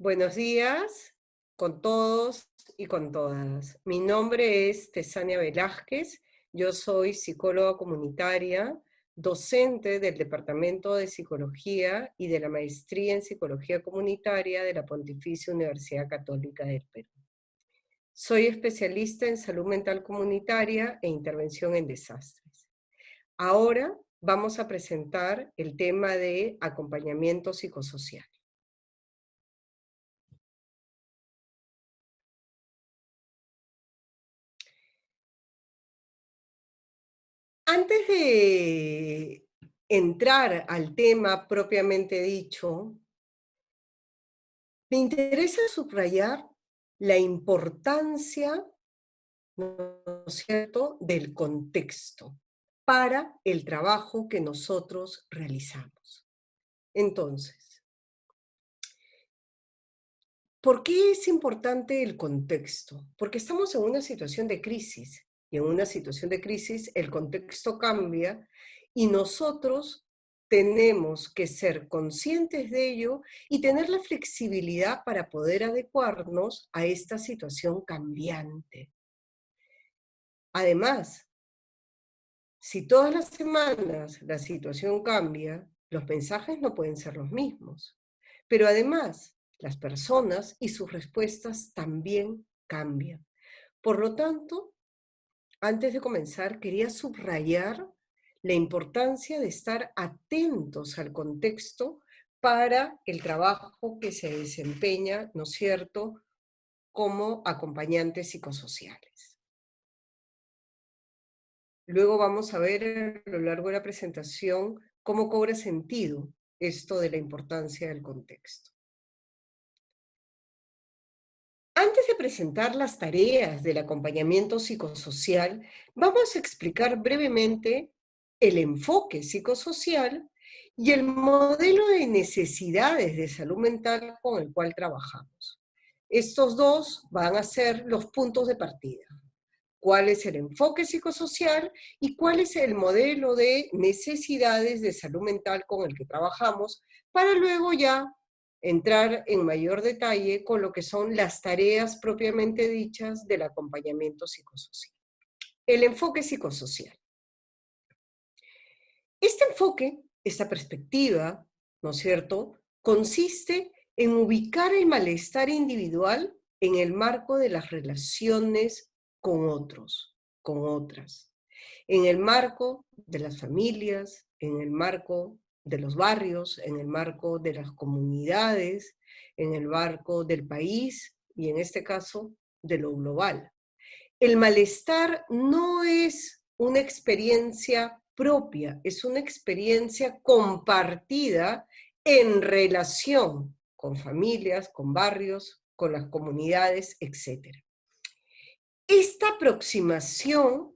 Buenos días con todos y con todas. Mi nombre es Tesania Velázquez, yo soy psicóloga comunitaria, docente del Departamento de Psicología y de la Maestría en Psicología Comunitaria de la Pontificia Universidad Católica del Perú. Soy especialista en salud mental comunitaria e intervención en desastres. Ahora vamos a presentar el tema de acompañamiento psicosocial. Antes de entrar al tema propiamente dicho, me interesa subrayar la importancia, ¿no es cierto?, del contexto para el trabajo que nosotros realizamos. Entonces, ¿por qué es importante el contexto? Porque estamos en una situación de crisis, y en una situación de crisis el contexto cambia y nosotros tenemos que ser conscientes de ello y tener la flexibilidad para poder adecuarnos a esta situación cambiante. Además, si todas las semanas la situación cambia, los mensajes no pueden ser los mismos. Pero además, las personas y sus respuestas también cambian. Por lo tanto, antes de comenzar, quería subrayar la importancia de estar atentos al contexto para el trabajo que se desempeña, ¿no es cierto?, como acompañantes psicosociales. Luego vamos a ver a lo largo de la presentación cómo cobra sentido esto de la importancia del contexto. Antes de presentar las tareas del acompañamiento psicosocial, vamos a explicar brevemente el enfoque psicosocial y el modelo de necesidades de salud mental con el cual trabajamos. Estos dos van a ser los puntos de partida. ¿Cuál es el enfoque psicosocial y cuál es el modelo de necesidades de salud mental con el que trabajamos, para luego ya entrar en mayor detalle con lo que son las tareas propiamente dichas del acompañamiento psicosocial? El enfoque psicosocial. Este enfoque, esta perspectiva, ¿no es cierto?, consiste en ubicar el malestar individual en el marco de las relaciones con otros, con otras, en el marco de las familias, en el marco de los barrios, en el marco de las comunidades, en el marco del país y en este caso de lo global. El malestar no es una experiencia propia, es una experiencia compartida en relación con familias, con barrios, con las comunidades, etc. Esta aproximación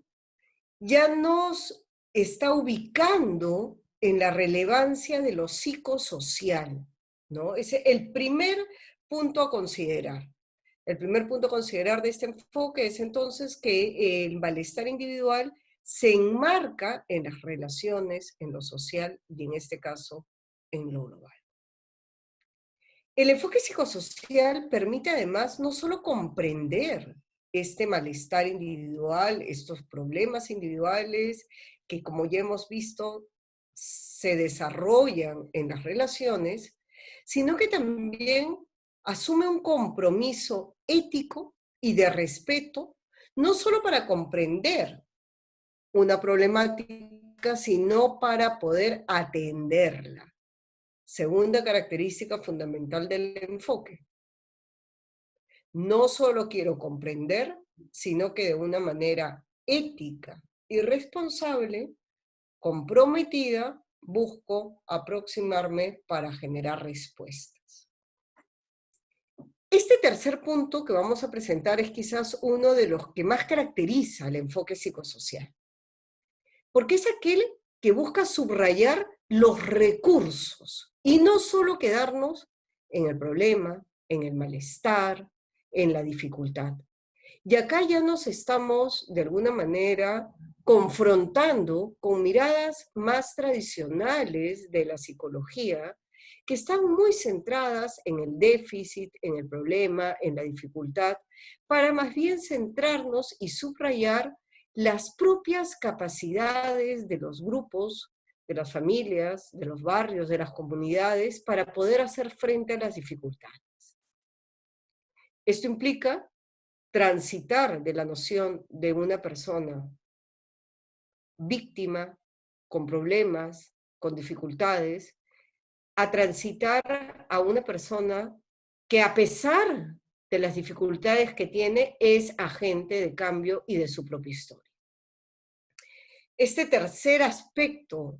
ya nos está ubicando en la relevancia de lo psicosocial, ¿no? Es el primer punto a considerar. El primer punto a considerar de este enfoque es entonces que el malestar individual se enmarca en las relaciones, en lo social y en este caso en lo global. El enfoque psicosocial permite además no solo comprender este malestar individual, estos problemas individuales que, como ya hemos visto, se desarrollan en las relaciones, sino que también asume un compromiso ético y de respeto, no solo para comprender una problemática, sino para poder atenderla. Segunda característica fundamental del enfoque. No solo quiero comprender, sino que de una manera ética y responsable, comprometida, busco aproximarme para generar respuestas. Este tercer punto que vamos a presentar es quizás uno de los que más caracteriza el enfoque psicosocial, porque es aquel que busca subrayar los recursos y no solo quedarnos en el problema, en el malestar, en la dificultad. Y acá ya nos estamos, de alguna manera, confrontando con miradas más tradicionales de la psicología que están muy centradas en el déficit, en el problema, en la dificultad, para más bien centrarnos y subrayar las propias capacidades de los grupos, de las familias, de los barrios, de las comunidades, para poder hacer frente a las dificultades. Esto implica transitar de la noción de una persona víctima, con problemas, con dificultades, a transitar a una persona que a pesar de las dificultades que tiene, es agente de cambio y de su propia historia. Este tercer aspecto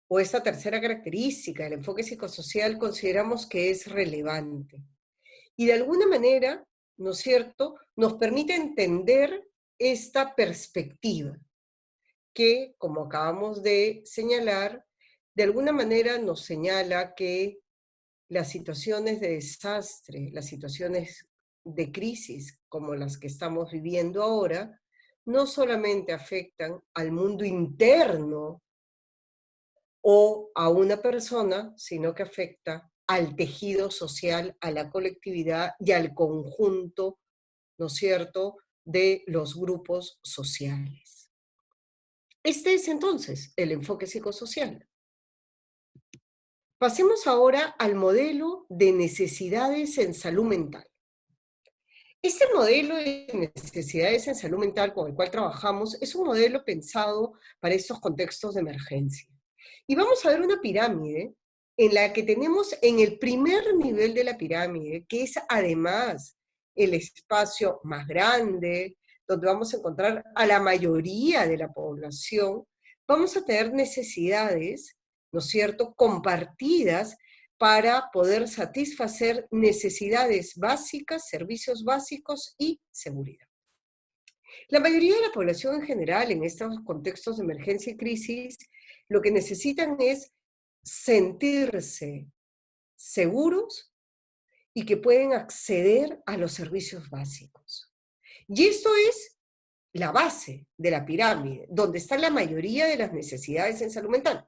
o esta tercera característica del enfoque psicosocial consideramos que es relevante. Y de alguna manera, ¿no es cierto?, nos permite entender esta perspectiva que, como acabamos de señalar, de alguna manera nos señala que las situaciones de desastre, las situaciones de crisis como las que estamos viviendo ahora, no solamente afectan al mundo interno o a una persona, sino que afecta al tejido social, a la colectividad y al conjunto, ¿no es cierto?, de los grupos sociales. Este es entonces el enfoque psicosocial. Pasemos ahora al modelo de necesidades en salud mental. Este modelo de necesidades en salud mental con el cual trabajamos es un modelo pensado para estos contextos de emergencia. Y vamos a ver una pirámide en la que tenemos en el primer nivel de la pirámide, que es además el espacio más grande, donde vamos a encontrar a la mayoría de la población, vamos a tener necesidades, ¿no es cierto?, compartidas para poder satisfacer necesidades básicas, servicios básicos y seguridad. La mayoría de la población en general, en estos contextos de emergencia y crisis, lo que necesitan es sentirse seguros y que pueden acceder a los servicios básicos. Y esto es la base de la pirámide, donde está la mayoría de las necesidades en salud mental.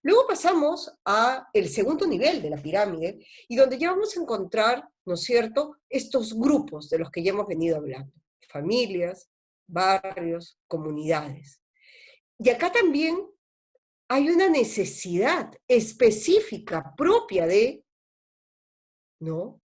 Luego pasamos a el segundo nivel de la pirámide y donde ya vamos a encontrar, ¿no es cierto?, estos grupos de los que ya hemos venido hablando, familias, barrios, comunidades. Y acá también hay una necesidad específica propia de, ¿no?,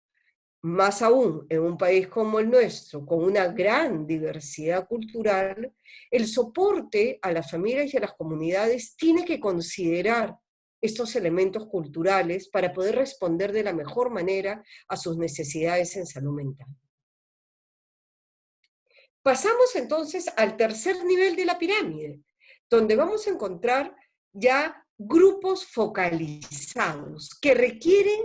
más aún en un país como el nuestro, con una gran diversidad cultural, el soporte a las familias y a las comunidades tiene que considerar estos elementos culturales para poder responder de la mejor manera a sus necesidades en salud mental. Pasamos entonces al tercer nivel de la pirámide, donde vamos a encontrar ya grupos focalizados que requieren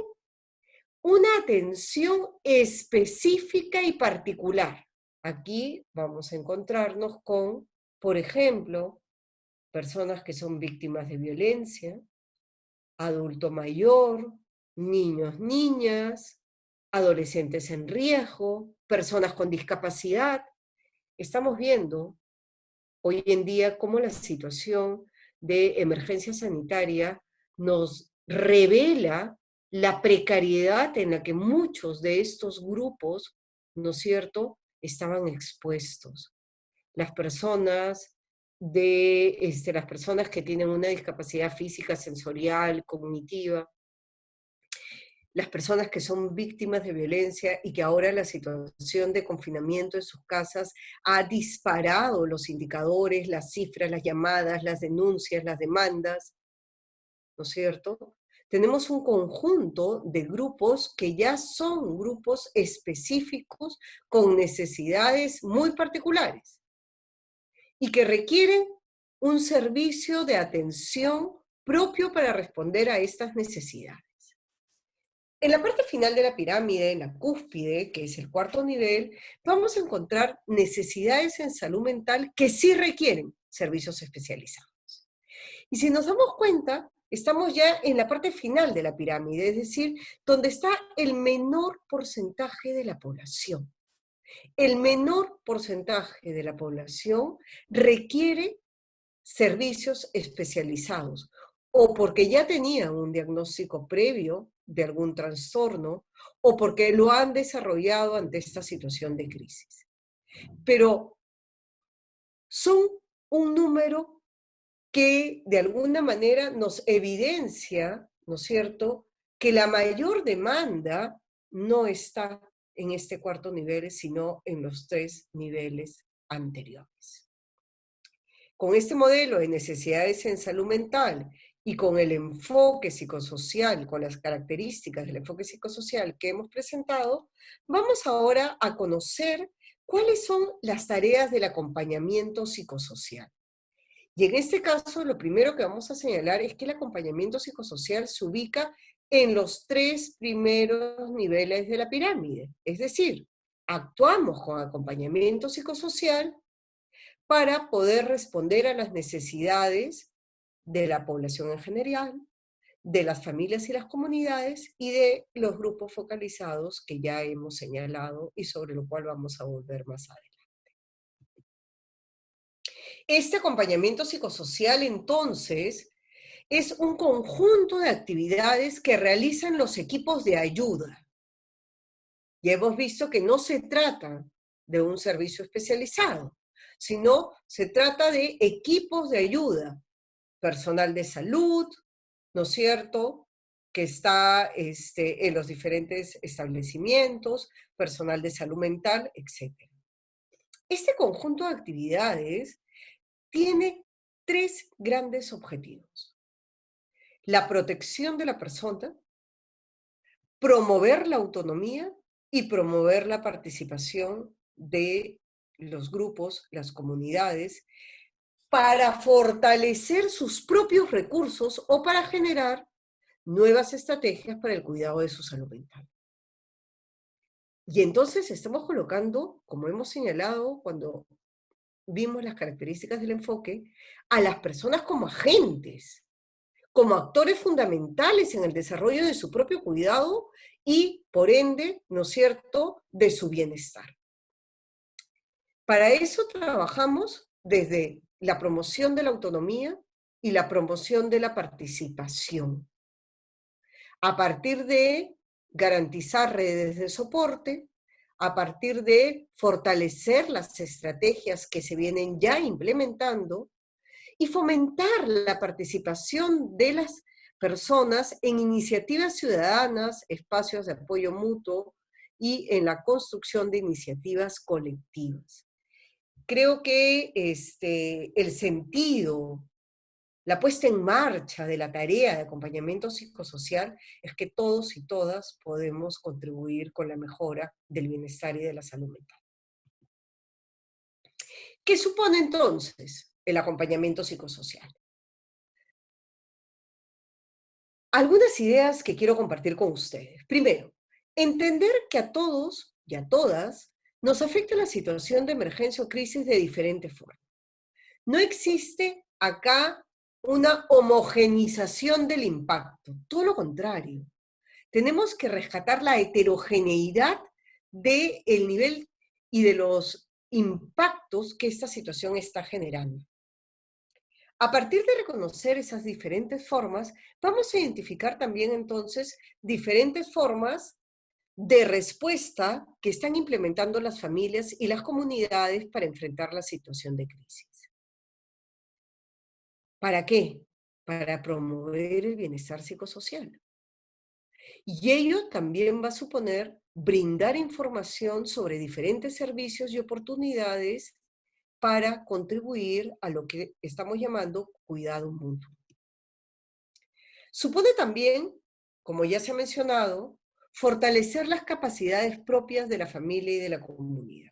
una atención específica y particular. Aquí vamos a encontrarnos con, por ejemplo, personas que son víctimas de violencia, adulto mayor, niños, niñas, adolescentes en riesgo, personas con discapacidad. Estamos viendo hoy en día cómo la situación de emergencia sanitaria nos revela la precariedad en la que muchos de estos grupos, ¿no es cierto?, estaban expuestos. Las personas las personas que tienen una discapacidad física, sensorial, cognitiva, las personas que son víctimas de violencia y que ahora la situación de confinamiento en sus casas ha disparado los indicadores, las cifras, las llamadas, las denuncias, las demandas, ¿no es cierto? Tenemos un conjunto de grupos que ya son grupos específicos con necesidades muy particulares y que requieren un servicio de atención propio para responder a estas necesidades. En la parte final de la pirámide, en la cúspide, que es el cuarto nivel, vamos a encontrar necesidades en salud mental que sí requieren servicios especializados. Y si nos damos cuenta, estamos ya en la parte final de la pirámide, es decir, donde está el menor porcentaje de la población. El menor porcentaje de la población requiere servicios especializados o porque ya tenían un diagnóstico previo de algún trastorno, o porque lo han desarrollado ante esta situación de crisis. Pero son un número que de alguna manera nos evidencia, ¿no es cierto?, que la mayor demanda no está en este cuarto nivel, sino en los 3 niveles anteriores. Con este modelo de necesidades en salud mental y con el enfoque psicosocial, con las características del enfoque psicosocial que hemos presentado, vamos ahora a conocer cuáles son las tareas del acompañamiento psicosocial. Y en este caso, lo primero que vamos a señalar es que el acompañamiento psicosocial se ubica en los 3 primeros niveles de la pirámide. Es decir, actuamos con acompañamiento psicosocial para poder responder a las necesidades de la población en general, de las familias y las comunidades y de los grupos focalizados que ya hemos señalado y sobre lo cual vamos a volver más adelante. Este acompañamiento psicosocial, entonces, es un conjunto de actividades que realizan los equipos de ayuda. Ya hemos visto que no se trata de un servicio especializado, sino se trata de equipos de ayuda, personal de salud, ¿no es cierto?, que está en los diferentes establecimientos, personal de salud mental, etc. Este conjunto de actividades tiene 3 grandes objetivos: la protección de la persona, promover la autonomía y promover la participación de los grupos, las comunidades, para fortalecer sus propios recursos o para generar nuevas estrategias para el cuidado de su salud mental. Y entonces estamos colocando, como hemos señalado cuando vimos las características del enfoque, a las personas como agentes, como actores fundamentales en el desarrollo de su propio cuidado y, por ende, ¿no es cierto?, de su bienestar. Para eso trabajamos desde la promoción de la autonomía y la promoción de la participación, a partir de garantizar redes de soporte, a partir de fortalecer las estrategias que se vienen ya implementando y fomentar la participación de las personas en iniciativas ciudadanas, espacios de apoyo mutuo y en la construcción de iniciativas colectivas. Creo que el sentido, la puesta en marcha de la tarea de acompañamiento psicosocial es que todos y todas podemos contribuir con la mejora del bienestar y de la salud mental. ¿Qué supone entonces el acompañamiento psicosocial? Algunas ideas que quiero compartir con ustedes. Primero, entender que a todos y a todas nos afecta la situación de emergencia o crisis de diferente forma. No existe acá una homogenización del impacto, todo lo contrario. Tenemos que rescatar la heterogeneidad del nivel y de los impactos que esta situación está generando. A partir de reconocer esas diferentes formas, vamos a identificar también entonces diferentes formas de respuesta que están implementando las familias y las comunidades para enfrentar la situación de crisis. ¿Para qué? Para promover el bienestar psicosocial. Y ello también va a suponer brindar información sobre diferentes servicios y oportunidades para contribuir a lo que estamos llamando cuidado mutuo. Supone también, como ya se ha mencionado, fortalecer las capacidades propias de la familia y de la comunidad.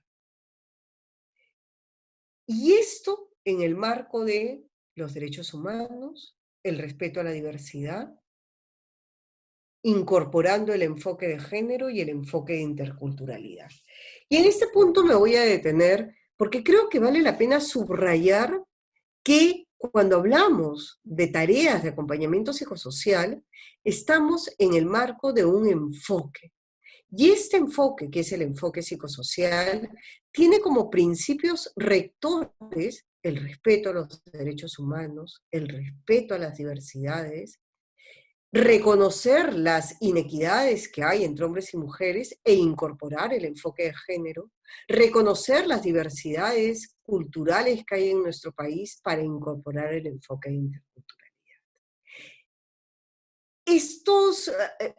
Y esto en el marco de los derechos humanos, el respeto a la diversidad, incorporando el enfoque de género y el enfoque de interculturalidad. Y en este punto me voy a detener porque creo que vale la pena subrayar que cuando hablamos de tareas de acompañamiento psicosocial, estamos en el marco de un enfoque. Y este enfoque, que es el enfoque psicosocial, tiene como principios rectores el respeto a los derechos humanos, el respeto a las diversidades, reconocer las inequidades que hay entre hombres y mujeres e incorporar el enfoque de género, reconocer las diversidades culturales que hay en nuestro país para incorporar el enfoque de interculturalidad. Estos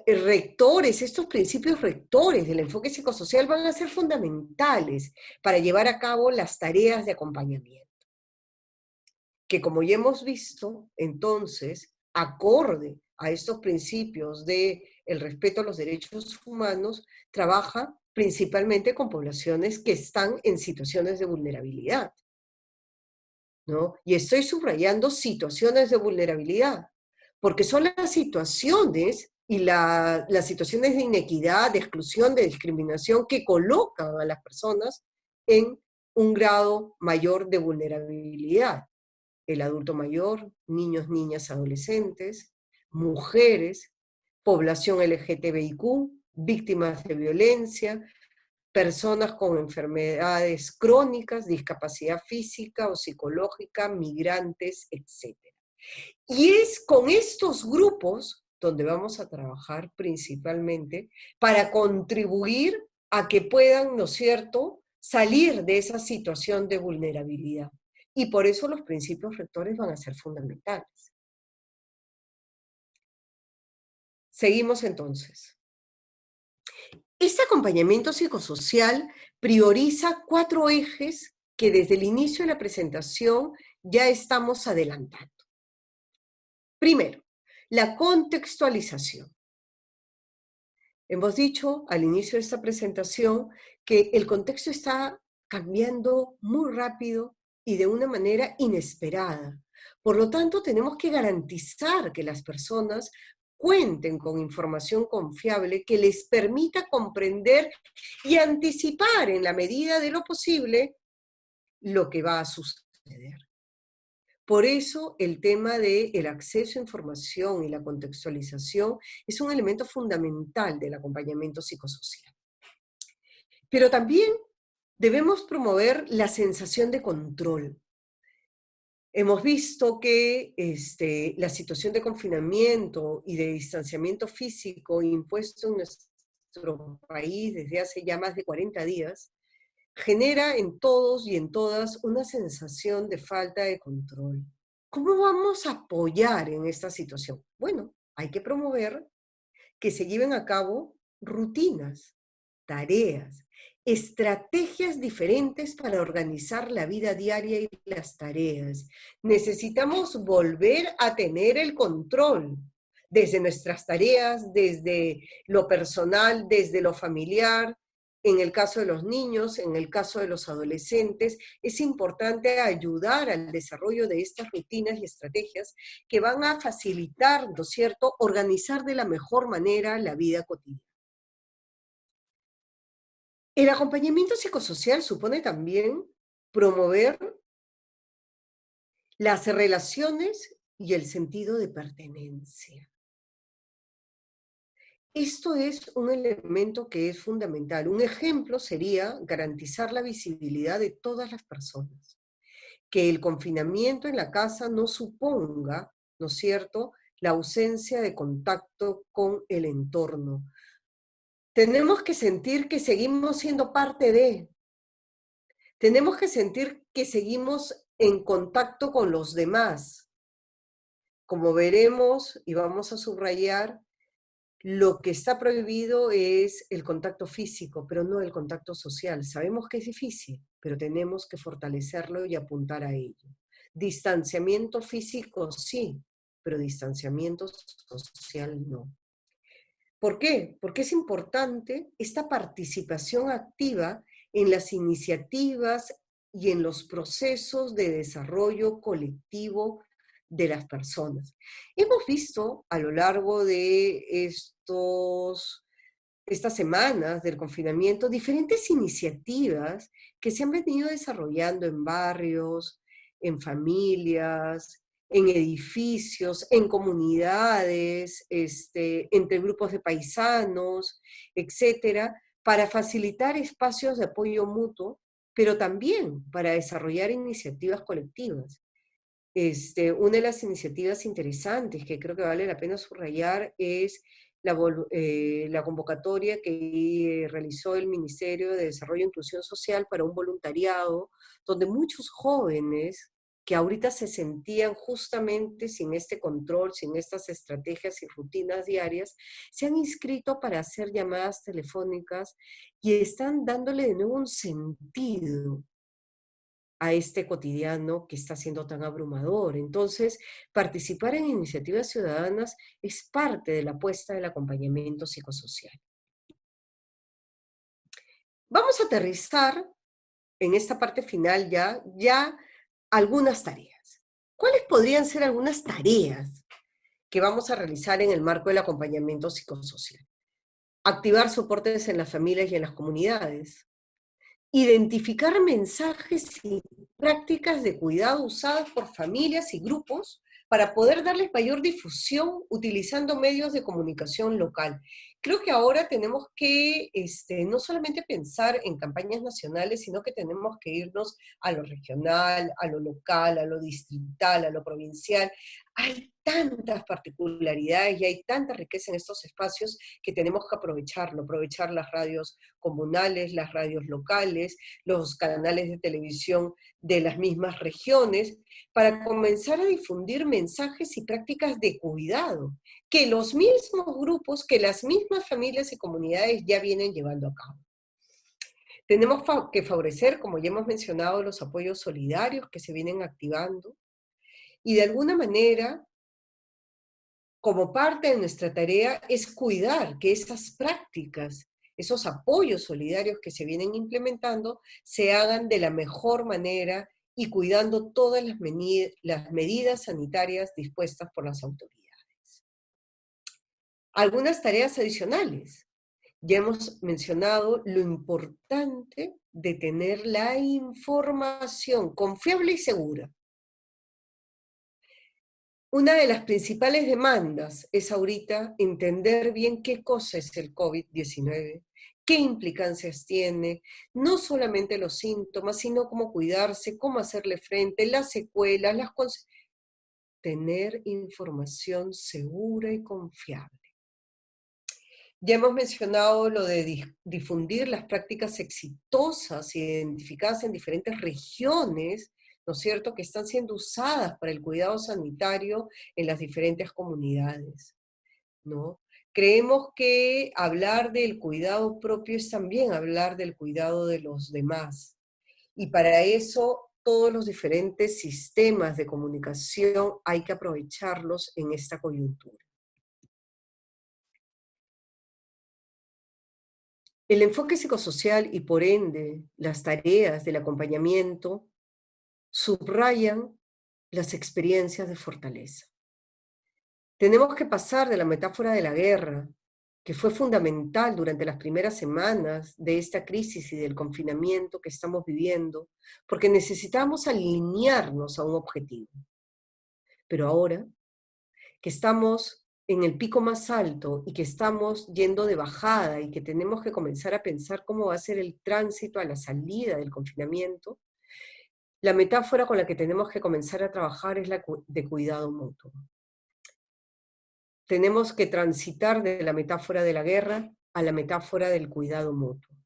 rectores, estos principios rectores del enfoque psicosocial van a ser fundamentales para llevar a cabo las tareas de acompañamiento, que como ya hemos visto, entonces, acorde a estos principios de el respeto a los derechos humanos, trabaja principalmente con poblaciones que están en situaciones de vulnerabilidad, ¿no? Y estoy subrayando situaciones de vulnerabilidad, porque son las situaciones y las situaciones de inequidad, de exclusión, de discriminación que colocan a las personas en un grado mayor de vulnerabilidad. El adulto mayor, niños, niñas, adolescentes, mujeres, población LGTBIQ, víctimas de violencia, personas con enfermedades crónicas, discapacidad física o psicológica, migrantes, etc. Y es con estos grupos donde vamos a trabajar principalmente para contribuir a que puedan, ¿no es cierto?, salir de esa situación de vulnerabilidad. Y por eso los principios rectores van a ser fundamentales. Seguimos entonces. Este acompañamiento psicosocial prioriza 4 ejes que desde el inicio de la presentación ya estamos adelantando. Primero, la contextualización. Hemos dicho al inicio de esta presentación que el contexto está cambiando muy rápido y de una manera inesperada. Por lo tanto, tenemos que garantizar que las personas cuenten con información confiable que les permita comprender y anticipar en la medida de lo posible lo que va a suceder. Por eso el tema del acceso a información y la contextualización es un elemento fundamental del acompañamiento psicosocial. Pero también debemos promover la sensación de control. Hemos visto que la situación de confinamiento y de distanciamiento físico impuesto en nuestro país desde hace ya más de 40 días genera en todos y en todas una sensación de falta de control. ¿Cómo vamos a apoyar en esta situación? Bueno, hay que promover que se lleven a cabo rutinas, tareas, estrategias diferentes para organizar la vida diaria y las tareas. Necesitamos volver a tener el control desde nuestras tareas, desde lo personal, desde lo familiar. En el caso de los niños, en el caso de los adolescentes, es importante ayudar al desarrollo de estas rutinas y estrategias que van a facilitar, ¿no es cierto?, organizar de la mejor manera la vida cotidiana. El acompañamiento psicosocial supone también promover las relaciones y el sentido de pertenencia. Esto es un elemento que es fundamental. Un ejemplo sería garantizar la visibilidad de todas las personas. Que el confinamiento en la casa no suponga, ¿no es cierto?, la ausencia de contacto con el entorno. Tenemos que sentir que seguimos siendo parte de, tenemos que sentir que seguimos en contacto con los demás. Como veremos y vamos a subrayar, lo que está prohibido es el contacto físico, pero no el contacto social. Sabemos que es difícil, pero tenemos que fortalecerlo y apuntar a ello. Distanciamiento físico sí, pero distanciamiento social no. ¿Por qué? Porque es importante esta participación activa en las iniciativas y en los procesos de desarrollo colectivo de las personas. Hemos visto a lo largo de estas semanas del confinamiento diferentes iniciativas que se han venido desarrollando en barrios, en familias, en edificios, en comunidades, entre grupos de paisanos, etcétera, para facilitar espacios de apoyo mutuo pero también para desarrollar iniciativas colectivas. Una de las iniciativas interesantes que creo que vale la pena subrayar es la convocatoria que realizó el Ministerio de Desarrollo e Inclusión Social para un voluntariado, donde muchos jóvenes que ahorita se sentían justamente sin este control, sin estas estrategias y rutinas diarias, se han inscrito para hacer llamadas telefónicas y están dándole de nuevo un sentido a este cotidiano que está siendo tan abrumador. Entonces, participar en iniciativas ciudadanas es parte de la apuesta del acompañamiento psicosocial. Vamos a aterrizar en esta parte final ya algunas tareas. ¿Cuáles podrían ser algunas tareas que vamos a realizar en el marco del acompañamiento psicosocial? Activar soportes en las familias y en las comunidades. Identificar mensajes y prácticas de cuidado usadas por familias y grupos para poder darles mayor difusión utilizando medios de comunicación local. Creo que ahora tenemos que no solamente pensar en campañas nacionales, sino que tenemos que irnos a lo regional, a lo local, a lo distrital, a lo provincial. Hay tantas particularidades y hay tanta riqueza en estos espacios que tenemos que aprovecharlo, aprovechar las radios comunales, las radios locales, los canales de televisión de las mismas regiones, para comenzar a difundir mensajes y prácticas de cuidado que los mismos grupos, que las mismas familias y comunidades ya vienen llevando a cabo. Tenemos que favorecer, como ya hemos mencionado, los apoyos solidarios que se vienen activando y de alguna manera, como parte de nuestra tarea, es cuidar que esas prácticas, esos apoyos solidarios que se vienen implementando, se hagan de la mejor manera y cuidando todas las medidas sanitarias dispuestas por las autoridades. Algunas tareas adicionales. Ya hemos mencionado lo importante de tener la información confiable y segura. Una de las principales demandas es ahorita entender bien qué cosa es el COVID-19, qué implicancias tiene, no solamente los síntomas, sino cómo cuidarse, cómo hacerle frente, las secuelas, tener información segura y confiable. Ya hemos mencionado lo de difundir las prácticas exitosas identificadas en diferentes regiones, ¿no es cierto?, que están siendo usadas para el cuidado sanitario en las diferentes comunidades, ¿no? Creemos que hablar del cuidado propio es también hablar del cuidado de los demás. Y para eso todos los diferentes sistemas de comunicación hay que aprovecharlos en esta coyuntura. El enfoque psicosocial y por ende las tareas del acompañamiento subrayan las experiencias de fortaleza. Tenemos que pasar de la metáfora de la guerra, que fue fundamental durante las primeras semanas de esta crisis y del confinamiento que estamos viviendo, porque necesitamos alinearnos a un objetivo. Pero ahora que estamos en el pico más alto y que estamos yendo de bajada y que tenemos que comenzar a pensar cómo va a ser el tránsito a la salida del confinamiento, la metáfora con la que tenemos que comenzar a trabajar es la de cuidado mutuo. Tenemos que transitar de la metáfora de la guerra a la metáfora del cuidado mutuo.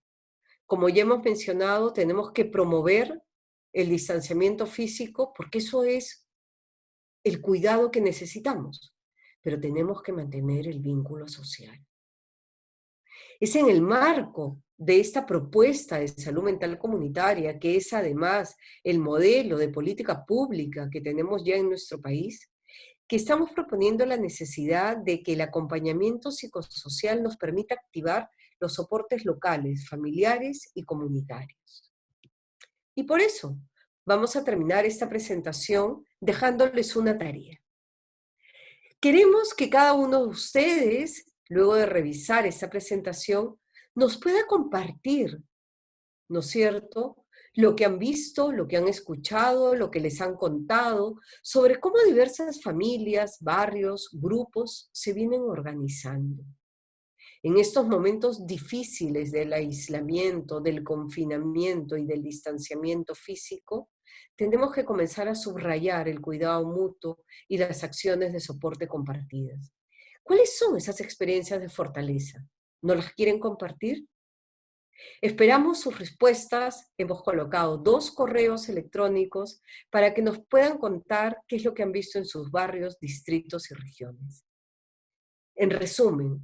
Como ya hemos mencionado, tenemos que promover el distanciamiento físico porque eso es el cuidado que necesitamos, pero tenemos que mantener el vínculo social. Es en el marco de esta propuesta de salud mental comunitaria, que es además el modelo de política pública que tenemos ya en nuestro país, que estamos proponiendo la necesidad de que el acompañamiento psicosocial nos permita activar los soportes locales, familiares y comunitarios. Y por eso vamos a terminar esta presentación dejándoles una tarea. Queremos que cada uno de ustedes, luego de revisar esta presentación, nos pueda compartir, ¿no es cierto?, lo que han visto, lo que han escuchado, lo que les han contado, sobre cómo diversas familias, barrios, grupos se vienen organizando. En estos momentos difíciles del aislamiento, del confinamiento y del distanciamiento físico, tenemos que comenzar a subrayar el cuidado mutuo y las acciones de soporte compartidas. ¿Cuáles son esas experiencias de fortaleza? ¿No las quieren compartir? Esperamos sus respuestas. Hemos colocado 2 correos electrónicos para que nos puedan contar qué es lo que han visto en sus barrios, distritos y regiones. En resumen,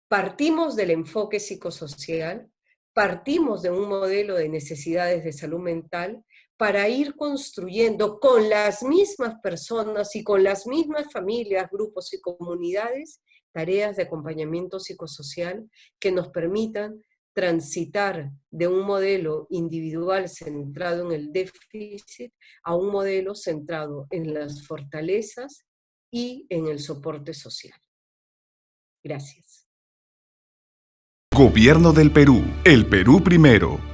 partimos del enfoque psicosocial, partimos de un modelo de necesidades de salud mental para ir construyendo con las mismas personas y con las mismas familias, grupos y comunidades tareas de acompañamiento psicosocial que nos permitan transitar de un modelo individual centrado en el déficit a un modelo centrado en las fortalezas y en el soporte social. Gracias. Gobierno del Perú. El Perú primero.